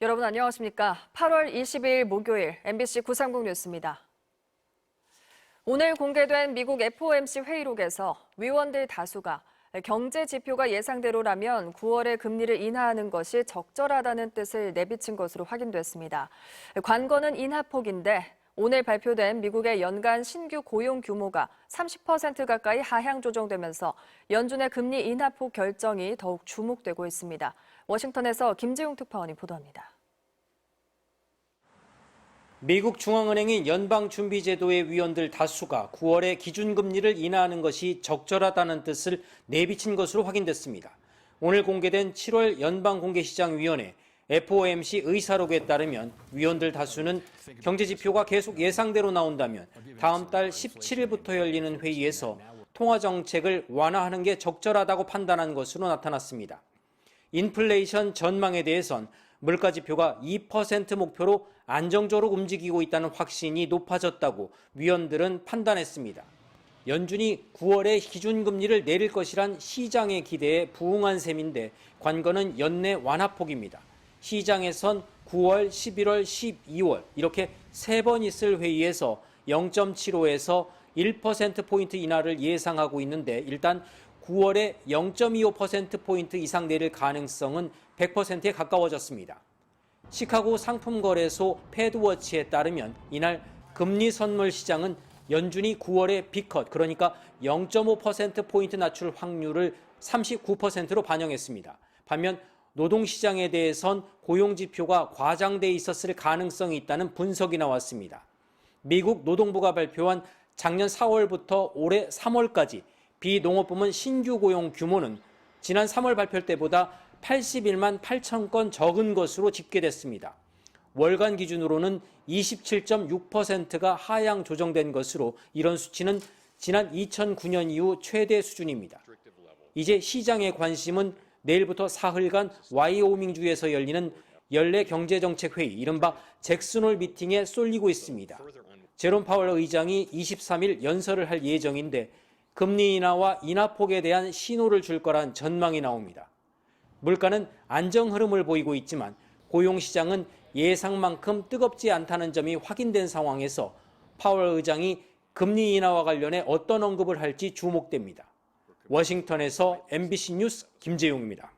여러분 안녕하십니까? 8월 20일 목요일 MBC 930 뉴스입니다. 오늘 공개된 미국 FOMC 회의록에서 위원들 다수가 경제 지표가 예상대로라면 9월에 금리를 인하하는 것이 적절하다는 뜻을 내비친 것으로 확인됐습니다. 관건은 인하폭인데 오늘 발표된 미국의 연간 신규 고용 규모가 30% 가까이 하향 조정되면서 연준의 금리 인하폭 결정이 더욱 주목되고 있습니다. 워싱턴에서 김재용 특파원이 보도합니다. 미국 중앙은행인 연방준비제도의 위원들 다수가 9월에 기준금리를 인하하는 것이 적절하다는 뜻을 내비친 것으로 확인됐습니다. 오늘 공개된 7월 연방공개시장위원회 FOMC 의사록에 따르면 위원들 다수는 경제지표가 계속 예상대로 나온다면 다음 달 17일부터 열리는 회의에서 통화정책을 완화하는 게 적절하다고 판단한 것으로 나타났습니다. 인플레이션 전망에 대해선 물가지표가 2% 목표로 안정적으로 움직이고 있다는 확신이 높아졌다고 위원들은 판단했습니다. 연준이 9월에 기준금리를 내릴 것이란 시장의 기대에 부응한 셈인데 관건은 연내 완화폭입니다. 시장에선 9월, 11월, 12월 이렇게 3번 있을 회의에서 0.75에서 1%포인트 인하를 예상하고 있는데 일단 9월에 0.25%포인트 이상 내릴 가능성은 100%에 가까워졌습니다. 시카고 상품거래소 패드워치에 따르면 이날 금리 선물 시장은 연준이 9월에 B컷 그러니까 0.5%포인트 낮출 확률을 39%로 반영했습니다. 반면 노동시장에 대해선 고용지표가 과장돼 있었을 가능성이 있다는 분석이 나왔습니다. 미국 노동부가 발표한 작년 4월부터 올해 3월까지 비농업부문 신규 고용 규모는 지난 3월 발표 때보다 81만 8천 건 적은 것으로 집계됐습니다. 월간 기준으로는 27.6%가 하향 조정된 것으로 이런 수치는 지난 2009년 이후 최대 수준입니다. 이제 시장의 관심은 내일부터 사흘간 와이오밍주에서 열리는 연례 경제정책회의, 이른바 잭슨홀 미팅에 쏠리고 있습니다. 제롬 파월 의장이 23일 연설을 할 예정인데 금리 인하와 인하폭에 대한 신호를 줄 거란 전망이 나옵니다. 물가는 안정 흐름을 보이고 있지만 고용시장은 예상만큼 뜨겁지 않다는 점이 확인된 상황에서 파월 의장이 금리 인하와 관련해 어떤 언급을 할지 주목됩니다. 워싱턴에서 MBC 뉴스 김재용입니다.